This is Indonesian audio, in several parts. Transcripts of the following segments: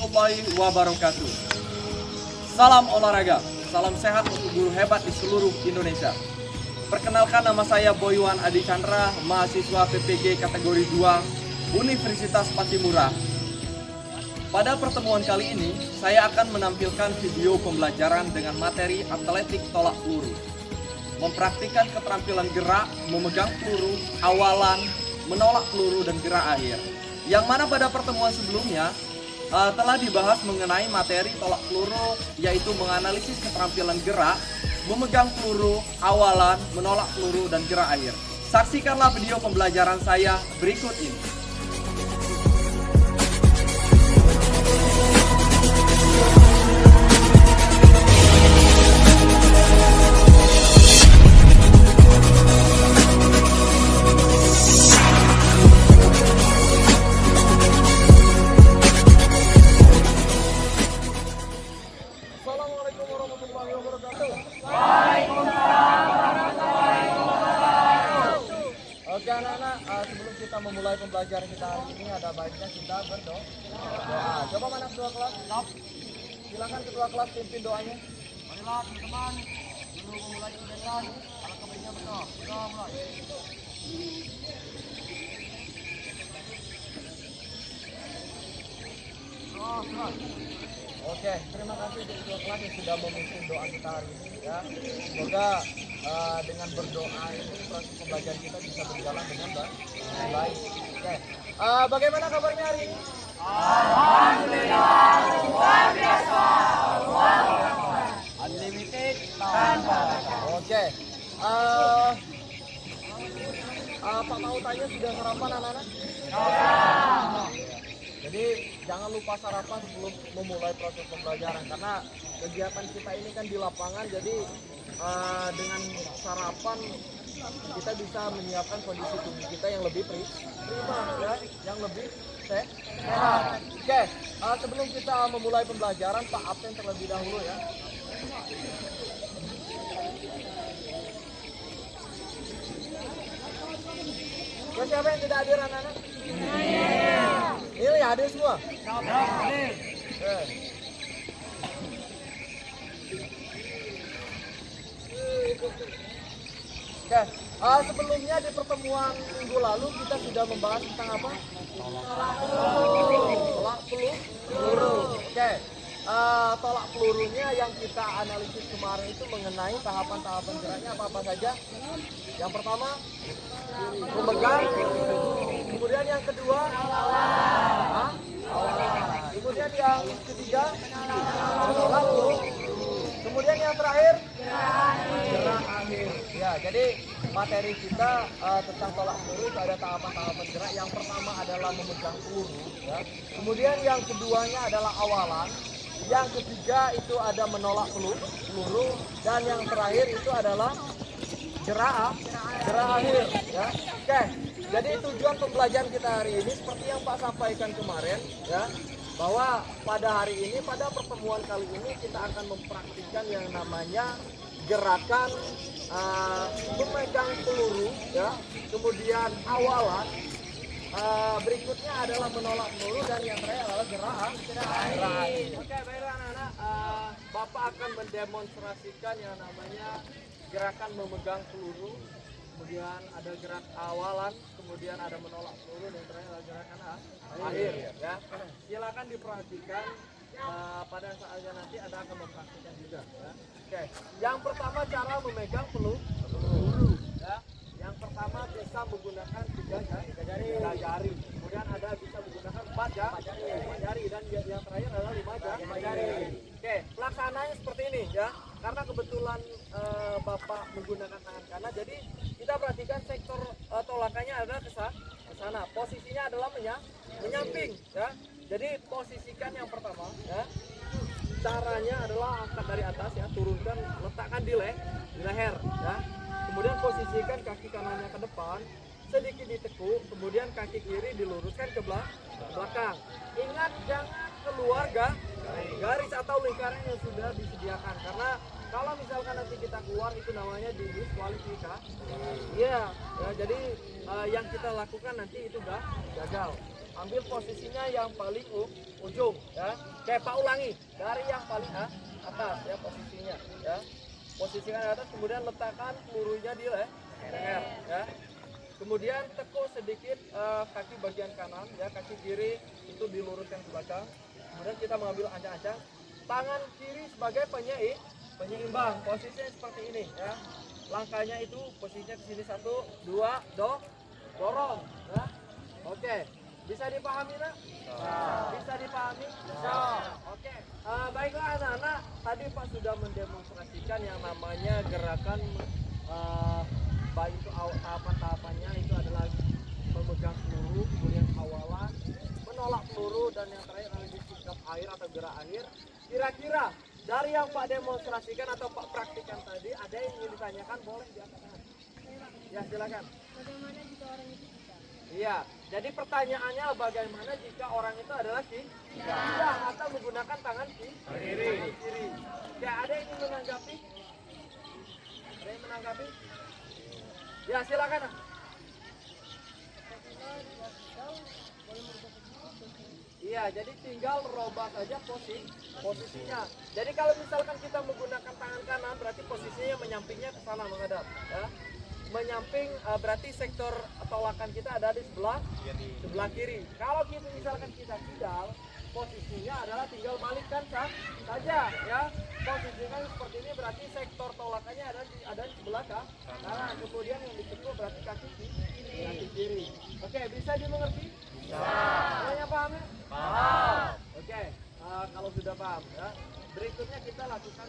warahmatullahi wabarakatuh. Salam olahraga, salam sehat untuk guru hebat di seluruh Indonesia. Perkenalkan, nama saya Boywan Adi Chandra, mahasiswa PPG kategori 2 Universitas Patimura. Pada pertemuan kali ini, saya akan menampilkan video pembelajaran dengan materi atletik tolak peluru. Mempraktikkan keterampilan gerak, memegang peluru, awalan, menolak peluru, dan gerak akhir. Yang mana pada pertemuan sebelumnya telah dibahas mengenai materi tolak peluru, yaitu menganalisis keterampilan gerak, memegang peluru, awalan, menolak peluru, dan gerak akhir. Saksikanlah video pembelajaran saya berikut ini. Assalamualaikum warahmatullahi wabarakatuh. Waalaikumsalam warahmatullahi wabarakatuh. Oke anak-anak, sebelum kita memulai pembelajaran kita hari ini, ada baiknya kita berdoa. Coba mana ketua kelas? Silakan ketua kelas pimpin doanya. Marilah teman-teman, sebelum memulai kegiatan, alangkah baiknya berdoa. Kita mulai. Oke, terima kasih untuk ketua kelas yang sudah memimpin doa kita hari ini ya. Semoga dengan berdoa ini proses pembelajaran kita bisa berjalan dengan baik. Oke, bagaimana kabarnya hari ini? Alhamdulillah, luar biasa, unlimited tanpa. Oke, Pak mau tanya, sudah sarapan anak-anak? Jadi jangan lupa sarapan sebelum memulai proses pembelajaran, karena kegiatan kita ini kan di lapangan. Jadi dengan sarapan kita bisa menyiapkan kondisi tubuh kita yang lebih prima ya, yang lebih sehat. Oke, sebelum kita memulai pembelajaran, Pak absen terlebih dahulu ya. Siapa yang tidak hadir anak-anak? Ini hadir semua? Hadir. Oke, sebelumnya di pertemuan minggu lalu kita sudah membahas tentang apa? Tolak peluru. Oke, tolak pelurunya yang kita analisis kemarin itu mengenai tahapan-tahapan geraknya apa saja. Yang pertama, memegang. Kemudian yang kedua, awalan. Kemudian yang ketiga, menolak peluru. Kemudian yang terakhir, gerak akhir. Ya, jadi materi kita tentang tolak peluru itu ada tahapan-tahapan gerak. Yang pertama adalah memegang peluru. Ya. Kemudian yang keduanya adalah awalan. Yang ketiga itu ada menolak peluru. Dan yang terakhir itu adalah gerak akhir. Ya. Oke. Jadi tujuan pembelajaran kita hari ini seperti yang Pak sampaikan kemarin ya, bahwa pada hari ini, pada pertemuan kali ini kita akan mempraktikkan yang namanya gerakan memegang peluru ya, kemudian awalan, berikutnya adalah menolak peluru, dan yang terakhir adalah gerak akhir. Oke, baiklah anak-anak, Bapak akan mendemonstrasikan yang namanya gerakan memegang peluru. Kemudian ada gerak awalan, kemudian ada menolak peluru, dan terakhir ada gerakan akhir ya. Silakan diperhatikan, pada saatnya nanti ada akan mempraktikkan juga ya. Oke, yang pertama cara memegang peluru ya. Yang pertama bisa menggunakan tiga jari. Kemudian ada bisa menggunakan 4 jari, dan yang terakhir adalah 5 jari. Oke, pelaksananya seperti ini ya. Karena kebetulan Bapak menggunakan tangan kanan, jadi kita perhatikan sektor tolakannya adalah ke sana. Posisinya adalah menyamping ya. Jadi posisikan yang pertama ya. Caranya adalah angkat dari atas ya, turunkan, letakkan di leher ya. Kemudian posisikan kaki kanannya ke depan, sedikit ditekuk, kemudian kaki kiri diluruskan ke belakang. Ingat, jangan keluar garis atau lingkaran yang sudah disediakan, karena kalau misalkan nanti kita keluar itu namanya didiskualifikasi. Iya, ya, jadi yang kita lakukan nanti itu gagal. ambil posisinya yang paling ujung ya. Oke, Pak ulangi dari yang paling atas ya posisinya ya. Posisikan di atas, kemudian letakkan pelurunya di leher ya. Kemudian tekuk sedikit kaki bagian kanan ya, kaki kiri itu diluruskan ke belakang. Kemudian kita mengambil ancang-ancang. Tangan kiri sebagai penyeimbang. Posisinya seperti ini ya. Langkahnya itu posisinya ke sini 1 2 dorong ya. Oke. Bisa dipahami nak? Bisa dipahami? Bisa. Oke. Baiklah anak-anak, tadi Pak sudah mendemonstrasikan yang namanya gerakan baik itu tahapan-tahapannya itu adalah memegang peluru, kemudian kawalan, menolak peluru, dan yang terakhir analisis sikap air atau gerak air. Kira-kira dari yang Pak demonstrasikan atau Pak praktikan tadi, ada yang ingin ditanyakan, boleh diangkat tangan. Ya silakan. Bagaimana jika orang itu bisa? Iya, jadi pertanyaannya bagaimana jika orang itu adalah tidak atau menggunakan tangan kiri. Ya, ada yang ingin menanggapi? Ada yang menanggapi? Ya silakan. Iya, jadi tinggal rubah saja posisinya. Jadi kalau misalkan kita menggunakan tangan kanan, berarti posisinya menyampingnya ke sana menghadap, ya. Menyamping berarti sektor tolakan kita ada di sebelah kiri. Kalau kita misalkan kita kidal, posisinya adalah tinggal balikkan saja, ya. Posisinya seperti ini berarti sektor tolakannya ada di sebelah kanan. Kemudian yang ditekuk berarti kaki kiri. Oke, bisa dimengerti? Bisa. Semuanya paham ya? Paham. Oke, kalau sudah paham ya, berikutnya kita lakukan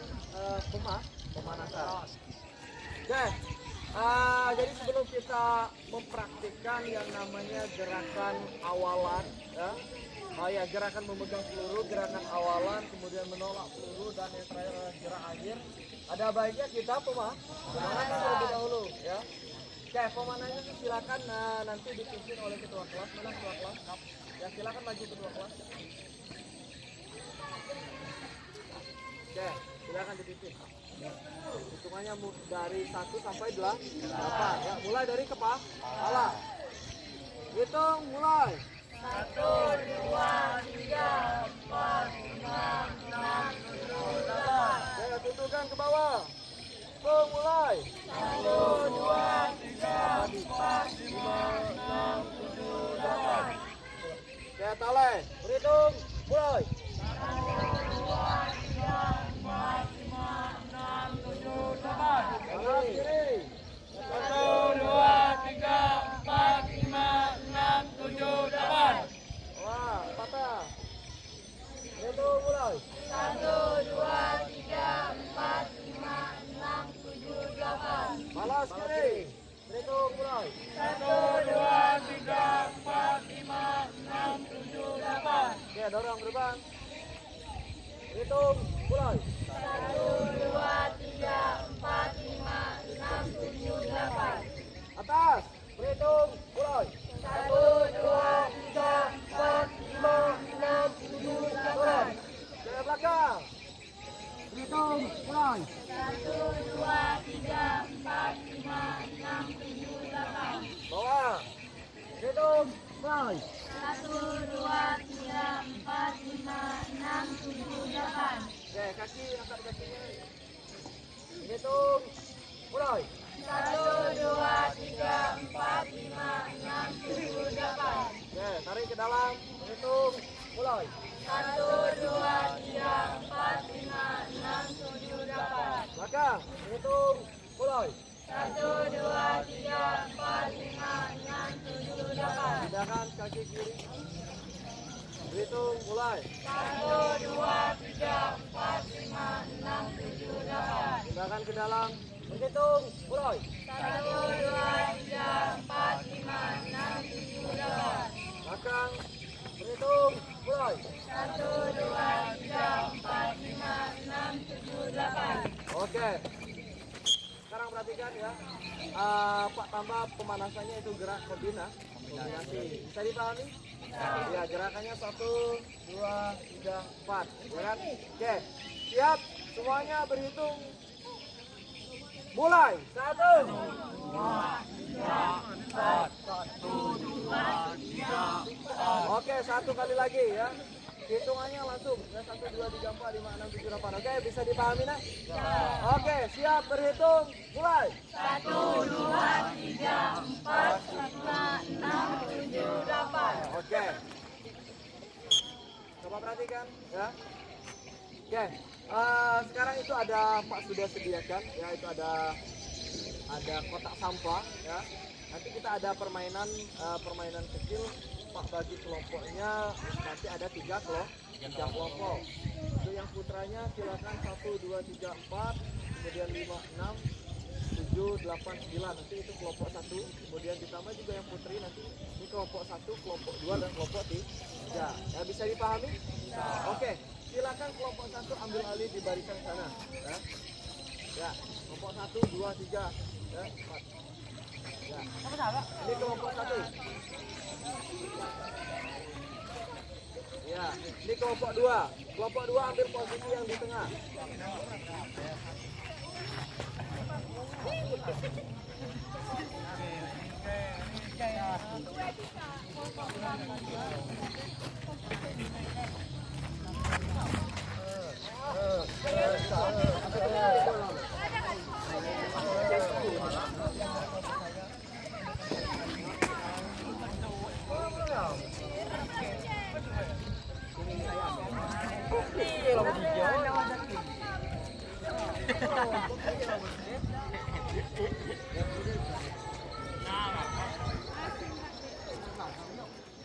pemanasan. Oke, jadi sebelum kita mempraktikkan yang namanya gerakan awalan ya, gerakan memegang peluru, gerakan awalan, kemudian menolak peluru, dan yang terakhir adalah gerak akhir. Ada baiknya kita pemanasan terlebih dahulu ya. Oke, pemanasan silakan nanti dipimpin oleh ketua kelas. Mana ketua kelas? Ya silakan maju ketua kelas. Oke, silakan dipimpin. Hitungannya dari 1 sampai 8 ya. Mulai dari kepala. Hitung mulai. 1 2 3 4 5 6 7 8. Ya, tunjukkan ke bawah. Hitung mulai. 1 2 3 4 5 6 7 8. Ya, tale. Berhitung mulai. 1 2 3 4 5 6 7 8. Kanan kiri. 1 2 3 4 5 6 7 8. Wah, patah. Hitung mulai. 1 2 3 4 5 6 7 8. Balas kiri. Hitung mulai. 1 2 3 4 5 6 7 8. Oke, dorong ke depan. Hitung mulai. 1 2 3 4 5 6 7 8. Atas. Berhitung mulai. 1 2 3 4 5 6 7 8. Ke belakang. Berhitung mulai. 1 2 3 4 5 6 7 8. Bawah. Hitung mulai. 1 2 3 4 5 6 7 8. Oke, kaki angkat kakinya. Hitung mulai. 1 2 3 4 5 6 7 8. Oke, tarik ke dalam. Hitung mulai. 1 2 3 4 5 6 7 8. Belakang. Hitung mulai. 1 2 3 4 5 6 7 8. Pindahkan kaki kiri. Hitung mulai. 1 2 3 4 5 6 7 8. Pindahkan ke dalam. Berhitung mulai. 1 2 3 4 5 6 7 8. Belakang. Berhitung mulai. 1 2 3 4 5 6 7 8. Oke. Sekarang perhatikan ya. Pak tambah pemanasannya itu gerak kombinasi. Bisa dipahami? Ya, gerakannya 1 2 3 4. Ya kan? Oke. Siap. Semuanya berhitung Mulai. 1, 2, oke, 1 kali lagi ya. Hitungannya langsung ya, 1, 2, 3, 4, 5, 6, 7, 8. Oke, bisa dipahami nak? Oke, siap berhitung. Mulai. 1, 2, 3, 4, 5, 6, 7, 8. Oke. Coba perhatikan ya. Oke. Sekarang itu ada Pak sudah sediakan ya, itu ada kotak sampah ya. Nanti kita ada permainan kecil. Pak bagi kelompoknya nanti ada 3 kelompok. Untuk yang putranya silakan 1, 2, 3, 4, kemudian 5, 6, 7, 8, 9. Nanti itu kelompok 1. Kemudian ditambah juga yang putri nanti ini kelompok 1, kelompok 2 dan kelompok 3. Ya, bisa dipahami? Oke. Silakan kelompok 1 ambil alih di barisan sana. Ya, kelompok 1, 2, 3, ya, 4. Ya. Ini kelompok 1. Ya, ini kelompok 2. Kelompok 2 ambil posisi yang di tengah.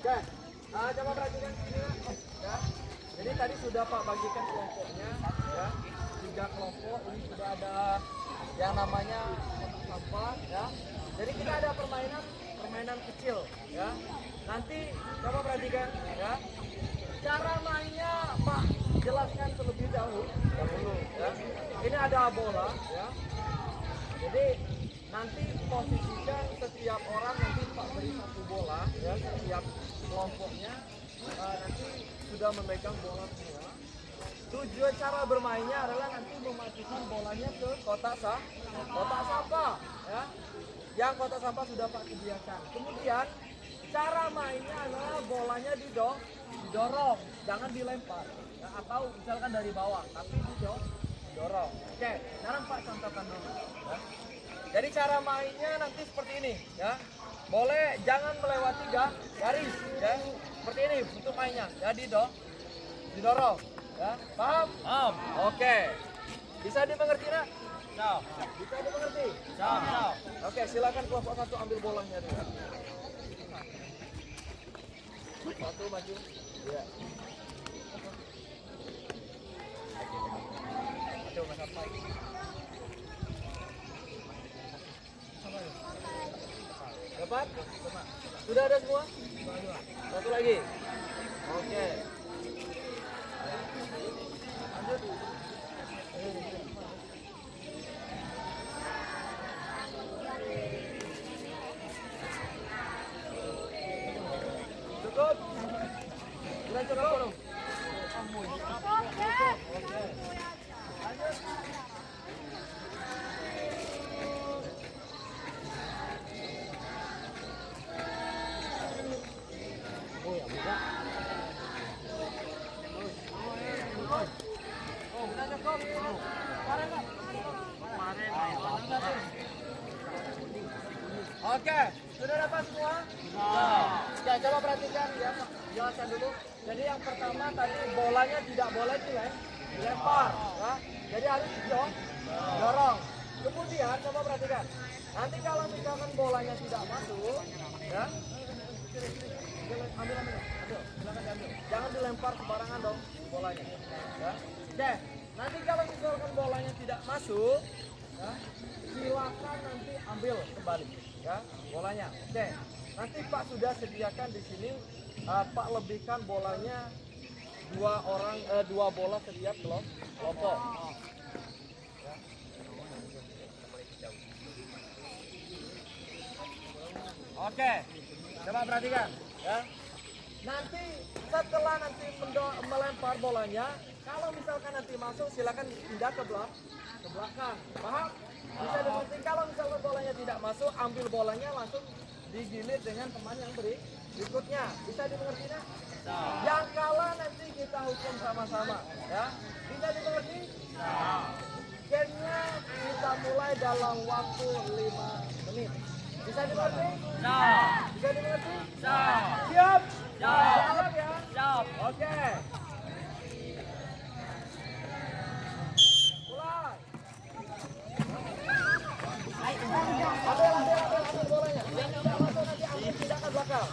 Oke, coba perhatikan sini ya. Jadi tadi sudah Pak bagikan kelompoknya ya. 3 kelompok, ini sudah ada yang namanya kotak sampah ya. Jadi kita ada permainan kecil ya. Nanti coba perhatikan ya. Cara mainnya Pak jelaskan terlebih dahulu ya. Ini ada bola ya. Jadi nanti posisikan setiap orang, nanti Pak beri 1 bola ya, setiap kelompoknya nanti sudah memegang bola semua. Tujuan cara bermainnya adalah nanti memasukkan bolanya ke kotak sampah ya. Yang kotak sampah sudah Pak sediakan. Kemudian cara mainnya adalah bolanya didorong, jangan dilempar ya, atau misalkan dari bawah, tapi didorong. Oke, sekarang Pak contohkan dulu ya. Jadi cara mainnya nanti seperti ini ya. Boleh jangan melewati garis ya. Seperti ini untuk mainnya. Jadi didorong ya. Paham? Paham. Oke. Bisa dimengerti nak? Bisa dimengerti? Oke, silakan kelompok 1 ambil bolanya dulu. 1 maju. Ya. Aduh, nggak sampai. Dapat? Sudah ada semua? 1 lagi. Oke. Lanjut. Cukup? Sudah cukup belum? Oke. Lanjut. Oke, sudah dapat semua? Ya, coba perhatikan ya, jelaskan dulu. Jadi yang pertama tadi bolanya tidak boleh dilempar, ya. Jadi harus dorong. Kemudian coba perhatikan. Nanti kalau misalkan bolanya tidak masuk, ya, ambil, silakan diambil. Jangan dilempar sembarangan dong bolanya. Ya. Oke, nanti kalau misalkan bolanya tidak masuk, ya, silakan nanti ambil kembali ya bolanya. Oke, nanti Pak sudah sediakan di sini. Pak lebihkan bolanya 2 bola setiap kelompok. Ya. Oke, coba perhatikan ya. Nanti setelah melempar bolanya, kalau misalkan nanti masuk silakan pindah ke belakang. Paham? Bisa dimengerti. Kalau misalkan bolanya tidak masuk, ambil bolanya langsung digilir dengan teman yang berikutnya. Bisa dimengerti nak? Yang kalah nanti kita hukum sama-sama, ya. Bisa dimengerti? Gamenya kita mulai dalam waktu 5 menit. Bisa dimengerti? Bisa dimengerti? Siap? Siap ya? Siap. Oke. Mulai. Ambil bolanya. Yang tidak masuk nanti ambil pindah ke belakang.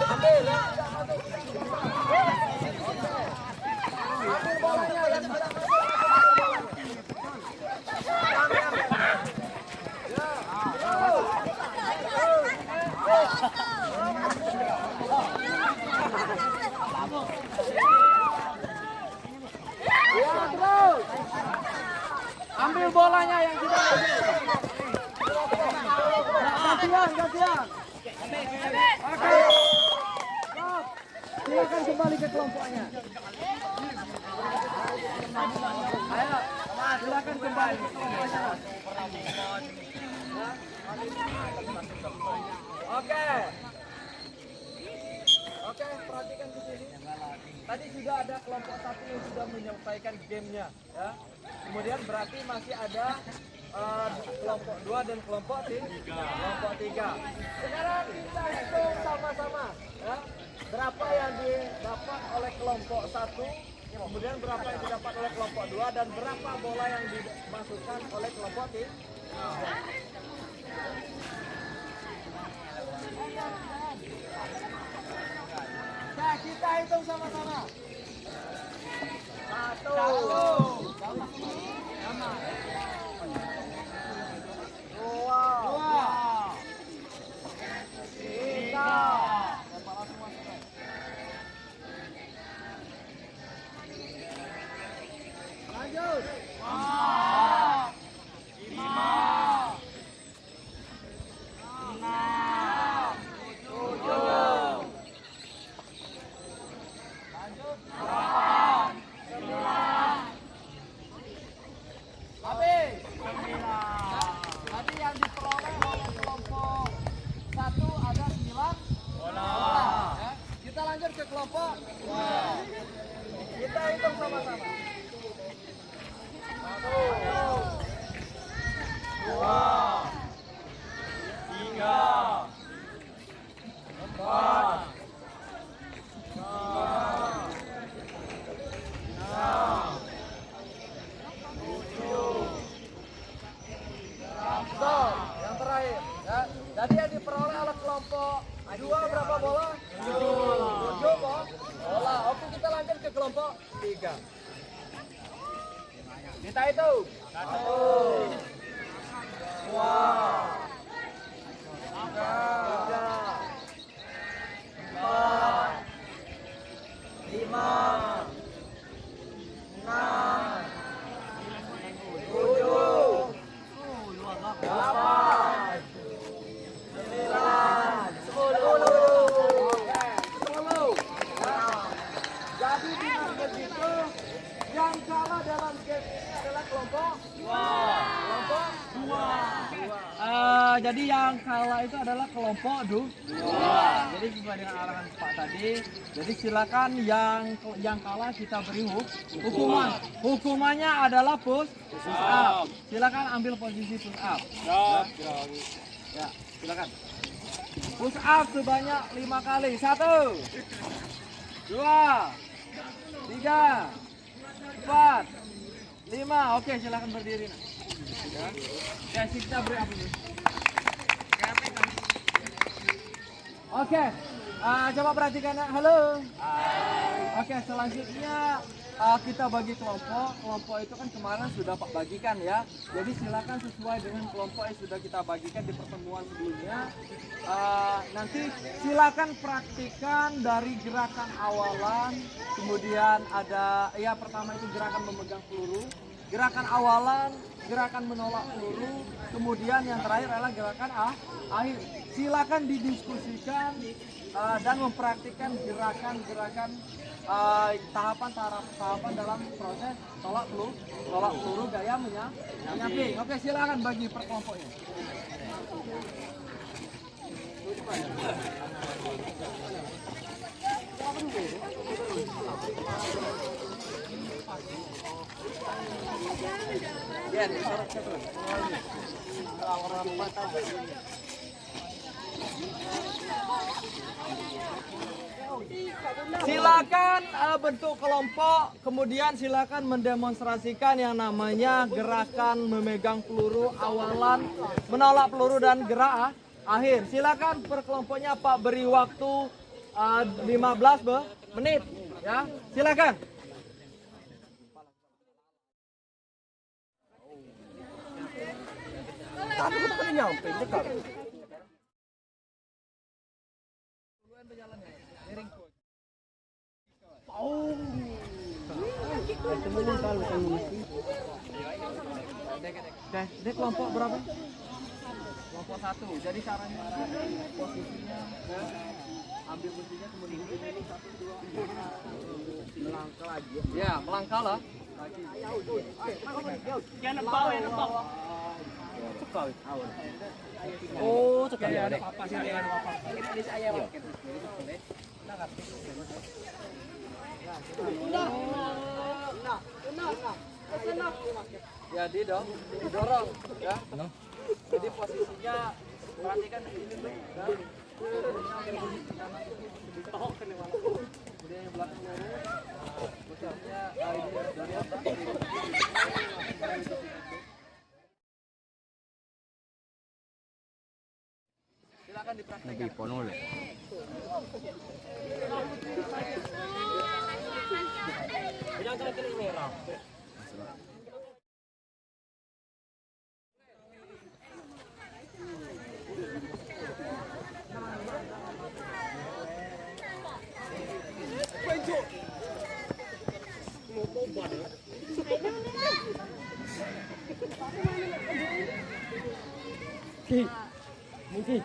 Ambil yang tidak masuk pindah ke belakang. Oke. Ambil bolanya yang tidak masuk ambil bolanya. Ya, terus. Ambil bolanya yang tidak masuk. Gantian. Oke. Stop. Silakan kembali ke kelompoknya. Ayo, silakan kembali ke kelompoknya. Oke, perhatikan ke sini. Tadi sudah ada kelompok 1 yang sudah menyelesaikan gamenya, ya. Kemudian berarti masih ada kelompok 2 dan kelompok 3. Sekarang kita hitung sama-sama, ya. Berapa yang didapat oleh kelompok 1, kemudian berapa yang didapat oleh kelompok 2, dan berapa bola yang dimasukkan oleh kelompok 3. Nah, kita hitung sama-sama. 1, 2, 3. Lanjut. 5, 6, 7. Lanjut. 8, 9. Habis. 9. Tadi yang diperoleh oleh kelompok 1 ada 9 bola. Ya. Kita lanjut ke kelompok 2. Kita hitung sama-sama. 1, 2, 3, 4, 5, 6, 7. Stop. Yang terakhir, ya. Jadi yang diperoleh oleh kelompok 2 berapa bola? 7 bola. Oke, kita lanjut ke kelompok 3. Kita hitung. 1, 2, 3, 4, 5, 6, 7, 8, 9, 10. Jadi dengan begitu yang kalah dalam game ini adalah kelompok 2. Jadi yang kalah itu adalah kelompok 2. Jadi sesuai dengan arahan Pak tadi. Jadi silakan yang kalah kita beri hukuman. Hukumannya adalah push up. Silakan ambil posisi push up. Ya, silakan. Push up sebanyak 5 kali. 1, 2, 3, 4, 5. Oke, silakan berdiri. Ya, kita beri apa dulu? Oke, coba perhatikan. Halo. Oke, selanjutnya kita bagi kelompok. Kelompok itu kan kemarin sudah Pak bagikan ya. Jadi silakan sesuai dengan kelompok yang sudah kita bagikan di pertemuan sebelumnya. Nanti silakan praktikan dari gerakan awalan. Kemudian ada pertama itu gerakan memegang peluru, gerakan awalan, gerakan menolak peluru, kemudian yang terakhir adalah gerakan akhir. Silakan didiskusikan dan mempraktikkan gerakan-gerakan tahapan dalam proses tolak peluru gaya menyamping. Oke, silakan bagi per kelompoknya. Ya, silakan bentuk kelompok, kemudian silakan mendemonstrasikan yang namanya gerakan memegang peluru awalan, menolak peluru dan gerak akhir. Silakan per kelompoknya Pak beri waktu 15 menit ya. Silakan. Tapi kita nyampe dekat. Dek kelompok berapa? Kelompok 1. Jadi caranya posisinya ambil posisinya kemudian 1 2 melangkah lagi. Ya, melangkah lah. Jangan bau ya, nempok. Oh, sekali ada apa sih dengan apa? Ini saya jadi dong, didorong ya. Jadi posisinya perhatikan di sini tuh. Kemudian yang belakang lurus. Posisinya ini dari atas. Silakan dipraktekkan. Lebih ponol. Mungkin.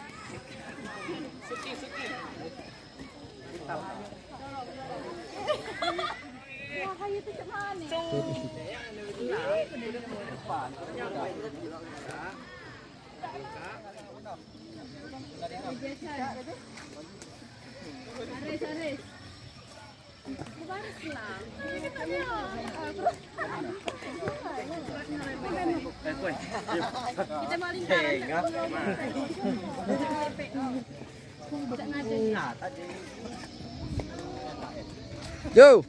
Kita mau lingkaran. Yo.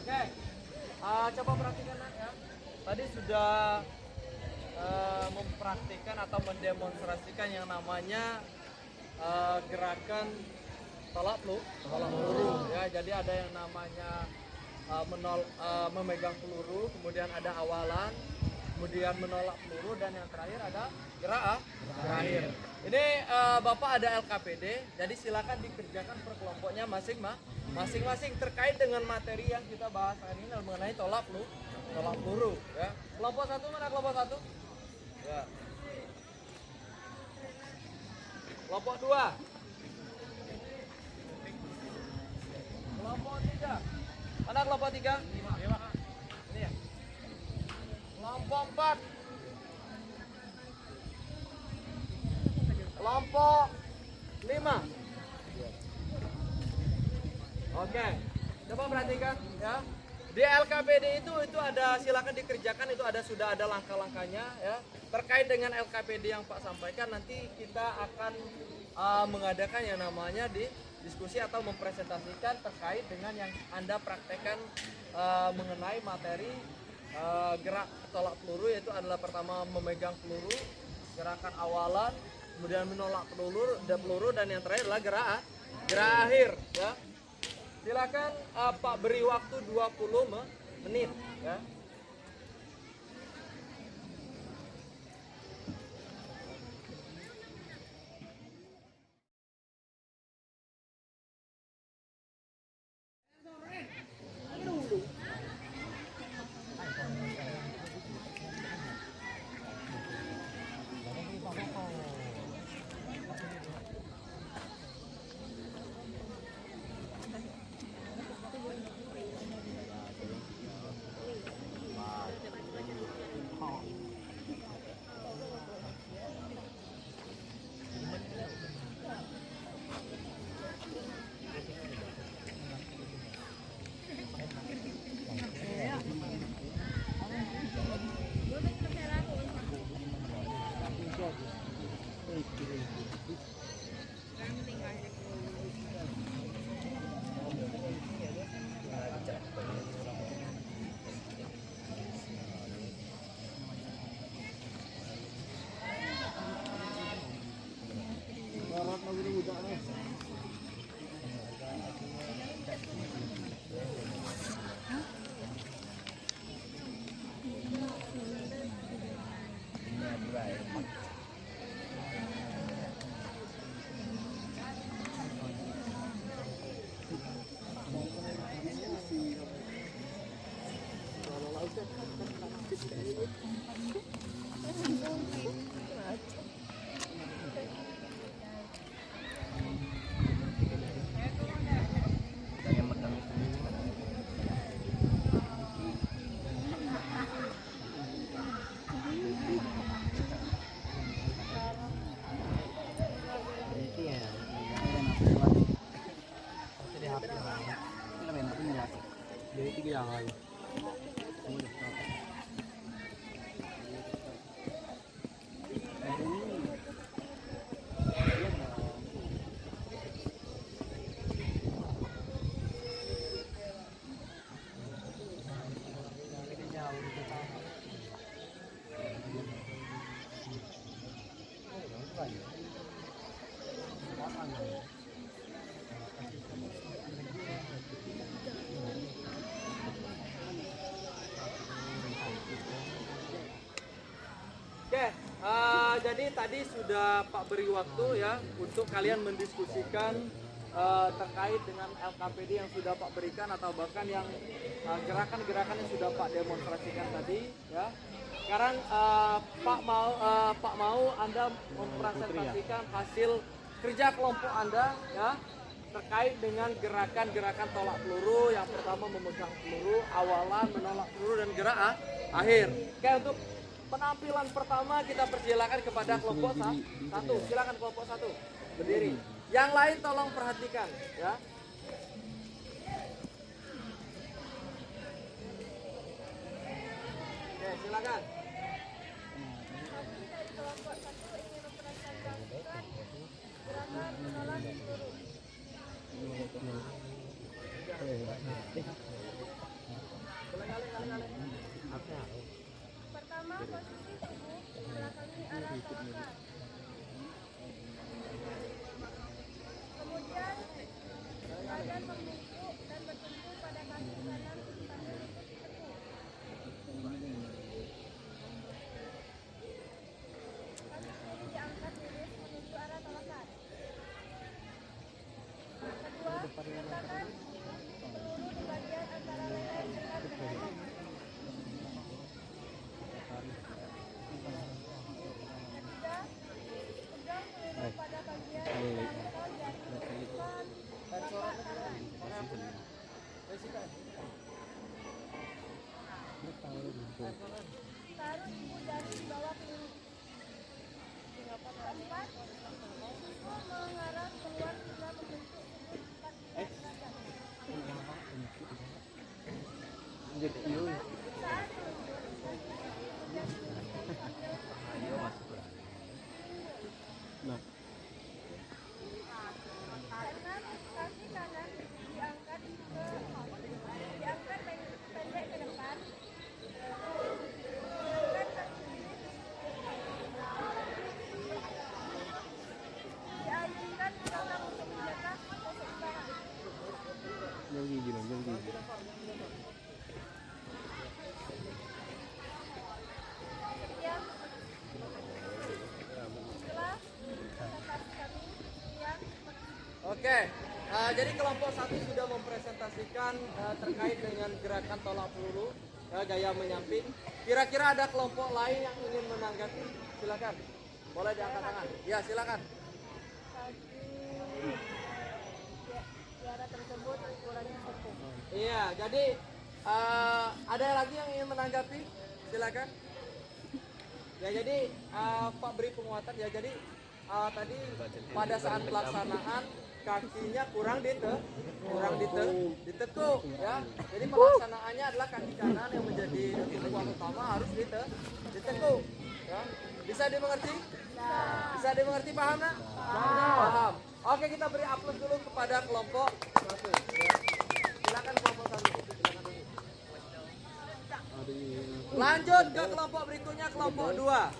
Oke, coba perhatikan ya. Tadi sudah mempraktikkan atau mendemonstrasikan yang namanya gerakan tolak peluru ya. Jadi ada yang namanya memegang peluru, kemudian ada awalan, kemudian menolak peluru, dan yang terakhir ada gerak akhir. Ini Bapak ada LKPD, jadi silakan dikerjakan per kelompoknya masing-masing terkait dengan materi yang kita bahas hari ini mengenai tolak peluru ya. Kelompok 1 mana kelompok 1? Ya. Kelompok 2. Kelompok 3. Mana kelompok 3? Ini ya. Kelompok 4. Kelompok 5. Oke. Coba perhatikan ya. Di LKPD itu ada, silakan dikerjakan, itu sudah ada langkah-langkahnya ya. Terkait dengan LKPD yang Pak sampaikan, nanti kita akan mengadakan yang namanya diskusi atau mempresentasikan terkait dengan yang Anda praktekkan mengenai materi gerak tolak peluru, yaitu adalah pertama memegang peluru, gerakan awalan, kemudian menolak peluru, dan yang terakhir adalah gerak akhir ya. Silakan Pak beri waktu 20 menit ya. Oke, jadi tadi sudah Pak beri waktu ya untuk kalian mendiskusikan terkait dengan LKPD yang sudah Pak berikan atau bahkan yang gerakan-gerakan yang sudah Pak demonstrasikan tadi ya. Sekarang Pak mau Anda mempresentasikan hasil kerja kelompok Anda ya terkait dengan gerakan-gerakan tolak peluru. Yang pertama memegang peluru, awalan menolak peluru dan gerak akhir. Oke, untuk penampilan pertama kita persilakan kepada kelompok satu. Silakan kelompok satu berdiri. Yang lain tolong perhatikan ya. Oke, silakan. Pertama, posisi tubuh belakangi arah tolakar. Kemudian, badan membungkuk dan bertumpu pada kaki kanan sambil ditekuk. Kaki kiri diangkat miris menuju arah tolakar. Kedua, letakkan peluru di bagian antara leher dengan dada. Ketiga, pegang peluru pada bagian atau jari depan. Taruh ibu jari di bawah peluru. Keempat, pukul mengarah keluar hingga membentuk sudut 45 derajat. Saat meluncur, kaki kiri pegang peluru sambil keenam, kaki kanan diangkat pendek ke depan. Sedangkan kaki kiri diayunkan ke belakang untuk menjaga keseimbangan. Sekian telah presentasi kami. Sekian. Oke, jadi kelompok satu sudah mempresentasikan terkait dengan gerakan tolak peluru, gaya menyamping. Kira-kira ada kelompok lain yang ingin menanggapi? Silakan, boleh diangkat tangan. Ya, silakan. Tiara tersebut ukurannya cukup. Iya, jadi ada lagi yang ingin menanggapi? Silakan. Ya, jadi Pak beri penguatan ya. Jadi tadi pada saat pelaksanaan kakinya kurang ditekuk ya. Jadi pelaksanaannya adalah kaki kanan yang menjadi tumpuan utama harus ditekuk ya. Bisa dimengerti? Bisa dimengerti, paham nak? Paham. Oke, kita beri aplaus dulu kepada kelompok satu ya. Silakan kelompok satu. Silakan dulu. Lanjut ke kelompok berikutnya, kelompok 2.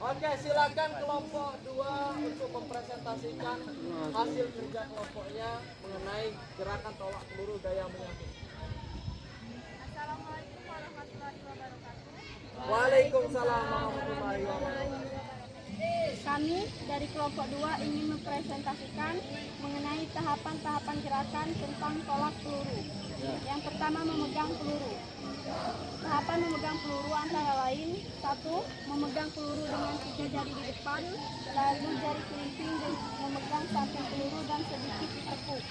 Oke, silakan kelompok 2 untuk mempresentasikan hasil kerja kelompoknya mengenai gerakan tolak peluru gaya menyamping. Assalamualaikum Waalaikumsalam warahmatullahi wabarakatuh. Kami dari kelompok 2 ingin mempresentasikan mengenai tahapan-tahapan gerakan tentang tolak peluru. Yang pertama, memegang peluru. Tahapan memegang peluru antara lain: 1. Memegang peluru dengan 3 jari di depan, lalu jari kelingking memegang samping peluru dan sedikit ditekuk.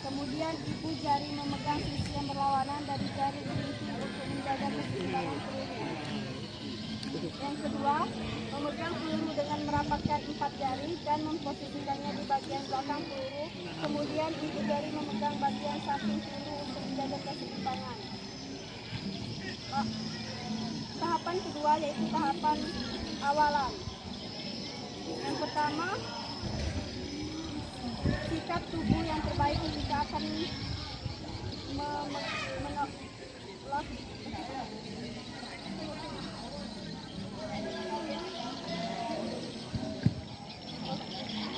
Kemudian ibu jari memegang sisi yang berlawanan dari jari kelingking untuk menjaga keseimbangan peluru. Yang kedua, memegang peluru dengan merapatkan 4 jari dan memposisikannya di bagian belakang peluru. Kemudian ibu jari memegang bagian samping peluru untuk menjaga keseimbangan. Tahapan kedua yaitu tahapan awalan. Yang pertama, sikap tubuh yang terbaik ketika akan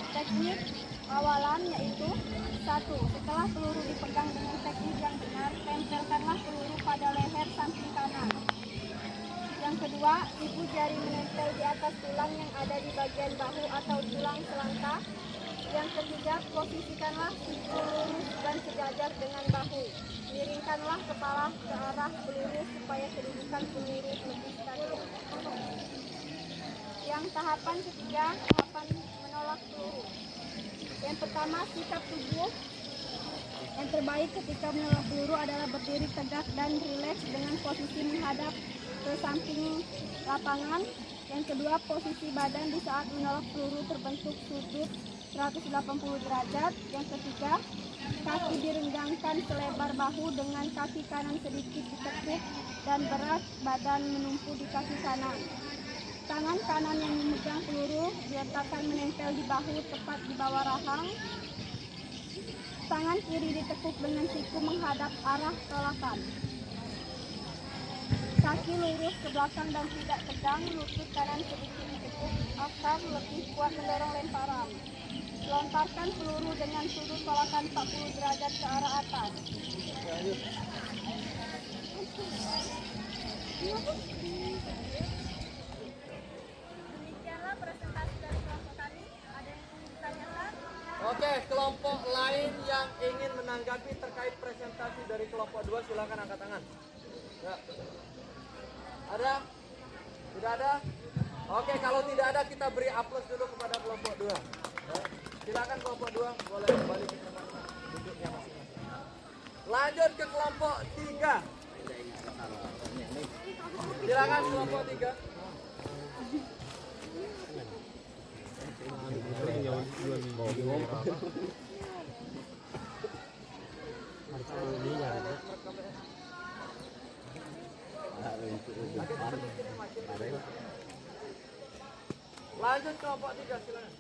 teknik awalan yaitu: 1. Setelah peluru dipegang dengan teknik yang benar, tempelkanlah peluru pada leher samping kanan. Yang kedua, ibu jari menempel di atas tulang yang ada di bagian bahu atau tulang selangkah. Yang ketiga, posisikanlah siku lurus dan sejajar dengan bahu. Miringkanlah kepala ke arah peluru supaya kedudukan peluru lebih stabil. Yang tahapan ketiga, tahapan menolak peluru. Yang pertama, sikap tubuh yang terbaik ketika menolak peluru adalah berdiri tegak dan rileks dengan posisi menghadap ke samping lapangan. Yang kedua, posisi badan di saat menolak peluru terbentuk sudut 180 derajat. Yang ketiga, kaki direnggangkan selebar bahu dengan kaki kanan sedikit ditekuk dan berat badan menumpu di kaki kanan. Tangan kanan yang memegang peluru diletakkan menempel di bahu tepat di bawah rahang. Tangan kiri ditekuk dengan siku menghadap arah tolakan. Kaki lurus ke belakang dan tidak tegang, lutut kanan sedikit ditekuk agar lebih kuat mendorong lemparan. Lontarkan peluru dengan sudut tolakan 40 derajat ke arah atas. Demikianlah presentasi dari kelompok kami. Ada yang ingin ditanyakan? Oke, kelompok lain yang ingin menanggapi terkait presentasi dari kelompok 2 silakan angkat tangan. Ya. Ada? Tidak ada? Oke, kalau tidak ada kita beri aplaus dulu kepada kelompok 2. Ya. Silakan kelompok 2 boleh kembali ke tempat duduknya masing-masing. Lanjut ke kelompok 3. Silakan kelompok 3. Lanjut kelompok 3 silakan.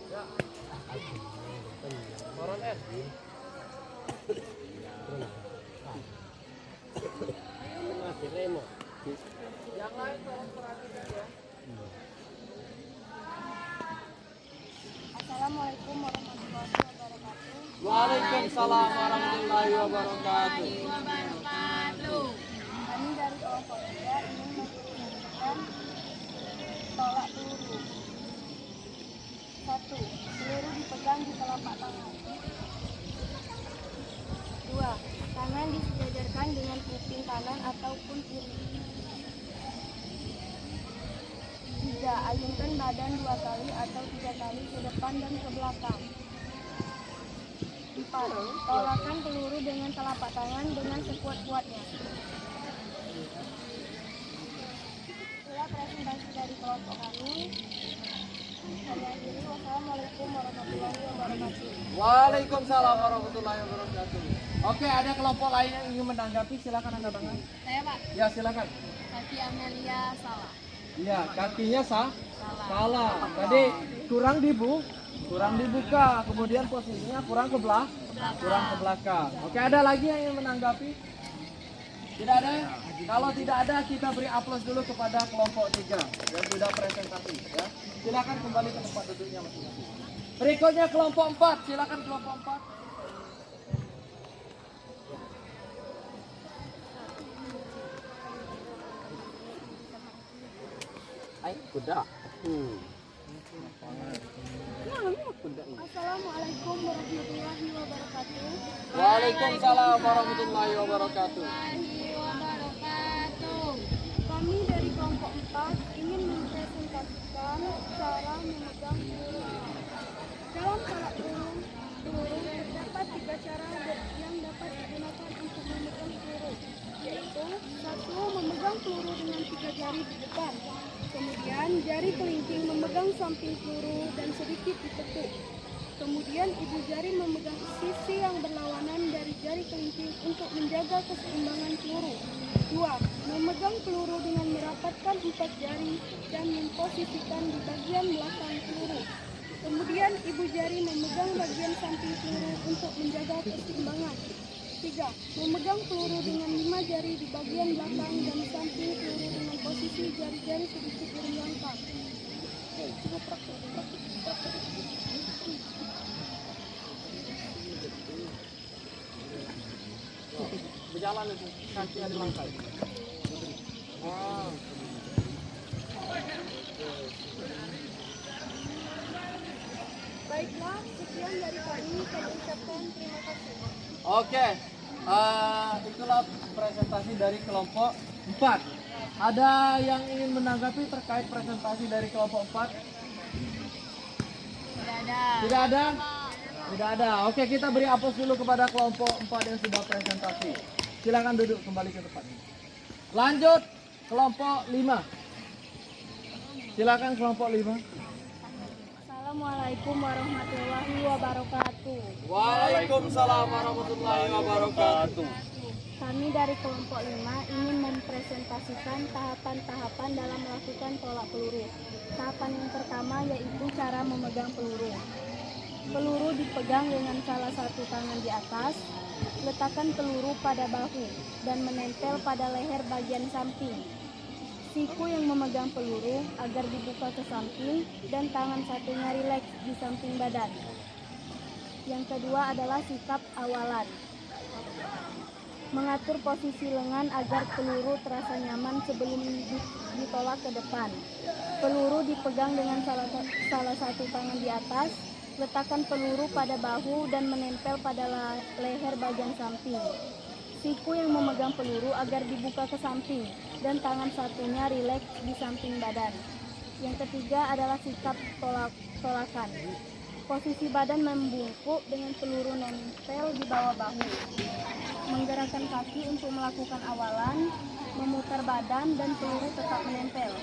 Ya. Moron S. Yang lain tolong perhatikan ya. Assalamualaikum warahmatullahi wabarakatuh. Waalaikumsalam warahmatullahi wabarakatuh. Kami dari kelompok 3 ingin mempresentasikan tolak peluru. 1. Peluru dipegang di telapak tangan. 2. Tangan disejajarkan dengan kuping kanan ataupun kiri. 3. Ayunkan badan 2 kali atau 3 kali ke depan dan ke belakang. 4. Tolakkan peluru dengan telapak tangan dengan sekuat-kuatnya. Itulah presentasi dari kelompok kami. Saya akhiri. Wassalamualaikum warahmatullahi wabarakatuh. Waalaikumsalam warahmatullahi wabarakatuh. Oke, ada kelompok lain yang ingin menanggapi, silakan angkat tangan. Saya Pak, Ya, silakan. Kaki Amelia salah. Iya, kakinya salah. Tadi kurang dibuka, kemudian posisinya kurang ke belakang. Oke, ada lagi yang ingin menanggapi? Tidak ada? Kalau tidak ada, kita beri aplaus dulu kepada kelompok 3 yang sudah presentasi. Ya. Silakan kembali ke tempat duduknya masing-masing. Berikutnya kelompok 4, silakan kelompok 4. kuda. Assalamualaikum warahmatullahi wabarakatuh. Waalaikumsalam warahmatullahi wabarakatuh. Kami dari kelompok 4 ingin mempresentasikan cara memegang peluru. Dalam tolak peluru terdapat 3 cara yang dapat digunakan untuk memegang peluru, yaitu 1. Memegang peluru dengan 3 jari di depan. Kemudian jari kelingking memegang samping peluru dan sedikit ditekuk. Kemudian ibu jari memegang sisi yang berlawanan dari jari kelingking untuk menjaga keseimbangan peluru. 2. Memegang peluru dengan merapatkan 4 jari dan memposisikan di bagian belakang peluru. Kemudian ibu jari memegang bagian samping peluru untuk menjaga keseimbangan. 3. Memegang peluru dengan 5 jari di bagian belakang dan samping peluru dengan posisi jari-jari sedikit direnggangkan. Coba praktek. Berjalan itu, kaki ada langkai. Baiklah, sekian dari kami. Kami ucapkan terima kasih. Oke, itulah presentasi dari kelompok 4. Ada yang ingin menanggapi terkait presentasi dari kelompok 4? Tidak ada? Tidak ada. Oke, kita beri aplaus dulu kepada kelompok 4 yang sudah presentasi. Silakan duduk kembali ke tempat. Lanjut kelompok 5. Silakan kelompok 5. Assalamualaikum warahmatullahi wabarakatuh. Waalaikumsalam warahmatullahi wabarakatuh. Kami dari kelompok 5 ingin mempresentasikan tahapan-tahapan dalam melakukan tolak peluru. Tahapan yang pertama yaitu cara memegang peluru. Peluru dipegang dengan salah satu tangan di atas. Letakkan peluru pada bahu dan menempel pada leher bagian samping. Siku yang memegang peluru agar dibuka ke samping dan tangan satunya rileks di samping badan. Yang kedua adalah sikap awalan. Mengatur posisi lengan agar peluru terasa nyaman sebelum ditolak ke depan. Peluru dipegang dengan salah satu tangan di atas. Letakkan peluru pada bahu dan menempel pada leher bagian samping. Siku yang memegang peluru agar dibuka ke samping dan tangan satunya rileks di samping badan. Yang ketiga adalah sikap tolakan. Posisi badan membungkuk dengan peluru nempel di bawah bahu. Menggerakkan kaki untuk melakukan awalan, memutar badan dan peluru tetap menempel.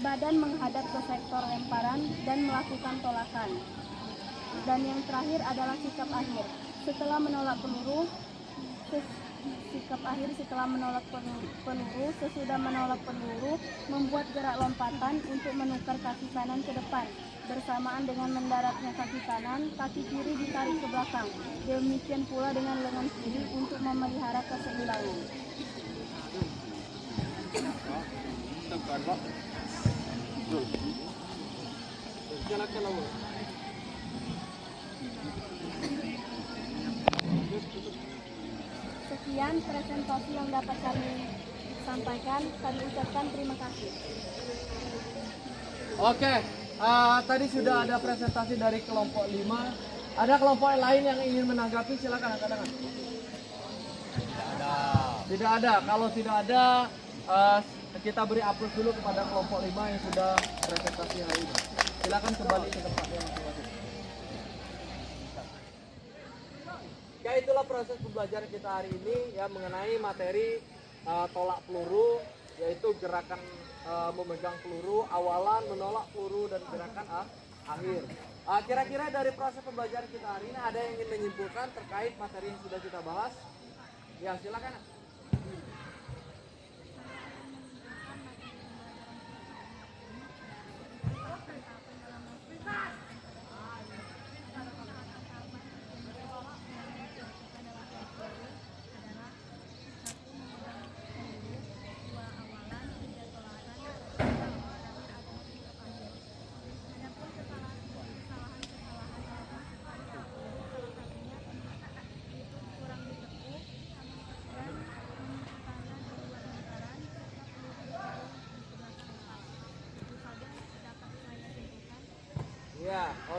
Badan menghadap ke sektor lemparan dan melakukan tolakan. Dan yang terakhir adalah sikap akhir. Setelah menolak peluru, sesudah menolak peluru, membuat gerak lompatan untuk menukar kaki kanan ke depan. Bersamaan dengan mendaratnya kaki kanan, kaki kiri ditarik ke belakang. Demikian pula dengan lengan kiri untuk memelihara keseimbangan. Sekian presentasi yang dapat kami sampaikan. Kami ucapkan terima kasih. Oke, tadi sudah ada presentasi dari kelompok 5. Ada kelompok lain yang ingin menanggapi, silakan angkat tangan. Tidak ada. Kalau tidak ada, kita beri aplaus dulu kepada kelompok 5 yang sudah presentasi hari ini. Silakan kembali ke tempatnya masing-masing. Ya, itulah proses pembelajaran kita hari ini ya mengenai materi tolak peluru, yaitu gerakan memegang peluru, awalan, menolak peluru, dan gerakan akhir. Kira-kira dari proses pembelajaran kita hari ini ada yang ingin menyimpulkan terkait materi yang sudah kita bahas? Ya, silakan.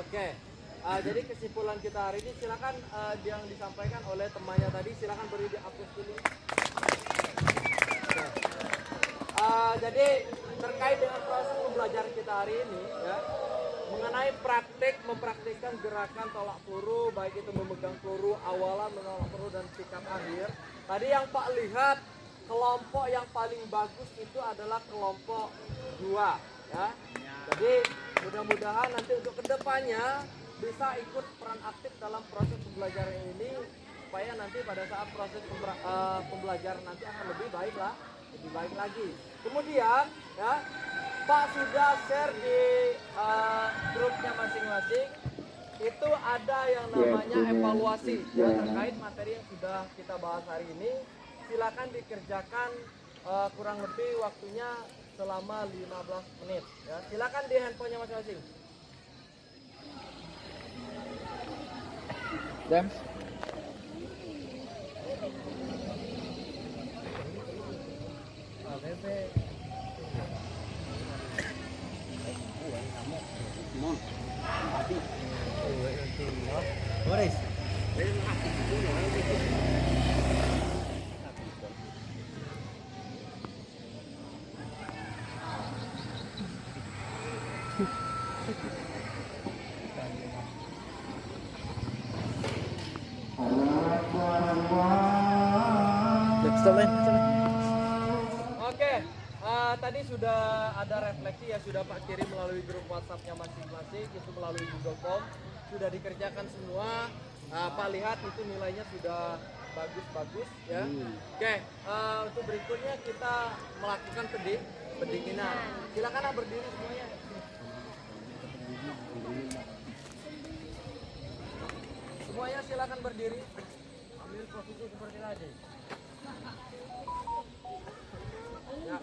Oke. Jadi kesimpulan kita hari ini silakan yang disampaikan oleh temannya tadi, silakan beri di upload dulu. Oke. Jadi terkait dengan proses pembelajaran kita hari ini ya, mengenai mempraktikkan gerakan tolak peluru, baik itu memegang peluru awalan, menolak peluru dan sikap akhir. Tadi yang Pak lihat kelompok yang paling bagus itu adalah kelompok 2 ya. Jadi mudah-mudahan nanti untuk kedepannya bisa ikut peran aktif dalam proses pembelajaran ini supaya nanti pada saat proses pembelajaran nanti akan lebih baik lagi. Kemudian ya Pak sudah share di grupnya masing-masing, itu ada yang namanya evaluasi ya, terkait materi yang sudah kita bahas hari ini. Silakan dikerjakan kurang lebih waktunya selama 15 menit ya. Silakan di handphonenya masing-masing. James. Boris. Oke, tadi sudah ada refleksi ya, sudah Pak kirim melalui grup WhatsApp-nya masing-masing, itu melalui Google Form, sudah dikerjakan semua. Pak lihat itu nilainya sudah bagus-bagus ya. Oke, untuk berikutnya kita melakukan pendinginan. Silakan berdiri semuanya. Semuanya silakan berdiri. Ambil posisi seperti tadi. Ya.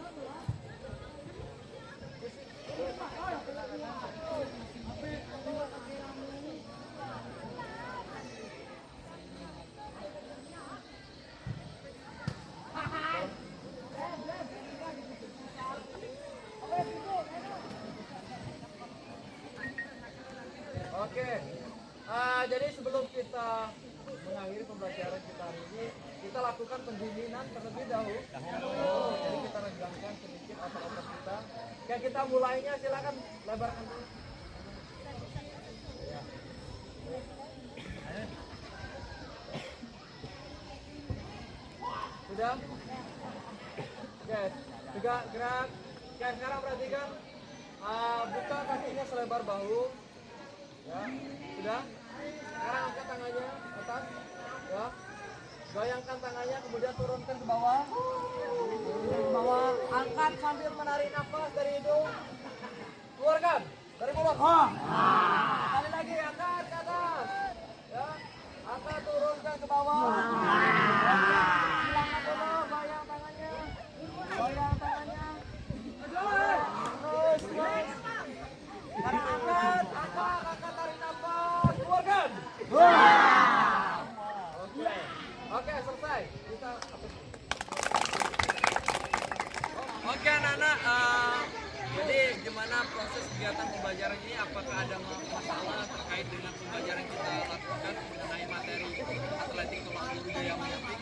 Oke, jadi sebelum kita mengakhiri pembelajaran kita hari ini, kita lakukan pendinginan terlebih dahulu. Jadi kita regangkan sedikit otot-otot kita. Oke, kita mulainya, silakan lebarkan dulu. Ya. Sudah? Oke, juga gerak. Oke, sekarang perhatikan, buka kakinya selebar bahu. Ya, sudah. Sekarang angkat tangannya ke atas. Ya. Goyangkan tangannya, kemudian turunkan ke bawah. Turunkan ke bawah. Angkat sambil menarik nafas dari hidung. Keluarkan dari mulut. Sekali lagi, angkat ke atas. Ya. Angkat, turunkan ke bawah. Hilangkan dulu, goyang tangannya. Goyang tangannya. Terus. Sekarang angkat tarik nafas, keluarkan. Oke, selesai. Kita Oke anak-anak, jadi gimana proses kegiatan pembelajaran ini? Apakah ada masalah terkait dengan pembelajaran yang kita lakukan mengenai materi atletik tolak peluru daya menyantik?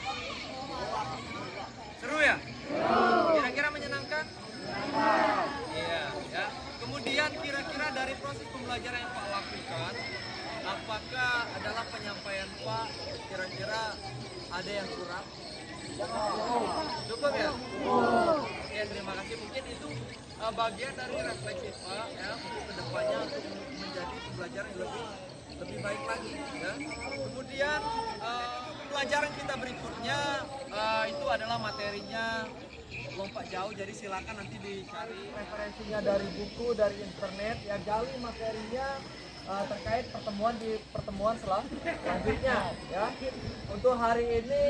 Seru ya? Kira-kira menyenangkan? Iya, ya. Kemudian kira-kira dari proses pembelajaran yang Pak lakukan, apakah adalah penyampaian Pak kira-kira ada yang kurang? Cukup ya? Ya, terima kasih. Mungkin itu bagian dari refleksi Pak ya, untuk kedepannya untuk menjadi pembelajaran yang lebih baik lagi ya. Kemudian pelajaran kita berikutnya itu adalah materinya lompat jauh, jadi silakan nanti dicari referensinya dari buku, dari internet ya, gali materinya terkait pertemuan selanjutnya ya. Untuk hari ini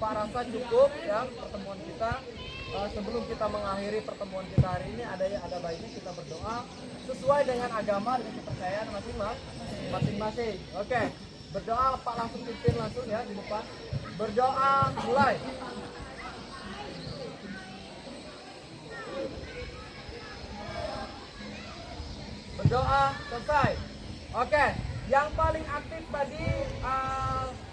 Pak rasa cukup ya pertemuan kita. Sebelum kita mengakhiri pertemuan kita hari ini, ada baiknya kita berdoa sesuai dengan agama dan kepercayaan masing-masing. Oke, berdoa Pak langsung pimpin langsung ya di depan. Berdoa mulai. Berdoa selesai. Oke, yang paling aktif tadi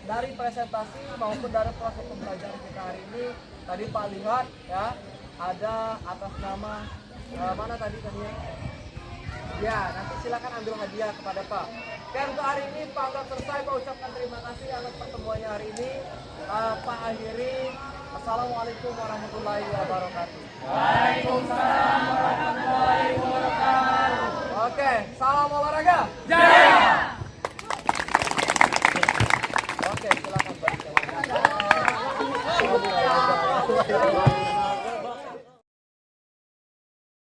dari presentasi maupun dari proses pembelajaran kita hari ini, tadi Pak lihat ya, ada atas nama mana tadi ya? Ya, nanti silakan ambil hadiah kepada Pak. Oke, untuk hari ini Pak udah selesai, Pak ucapkan terima kasih atas pertemuannya hari ini. Pak akhiri, Assalamualaikum warahmatullahi wabarakatuh. Waalaikumsalam warahmatullahi wabarakatuh. Oke, salam olahraga. Jaya. Oke, silakan Pak.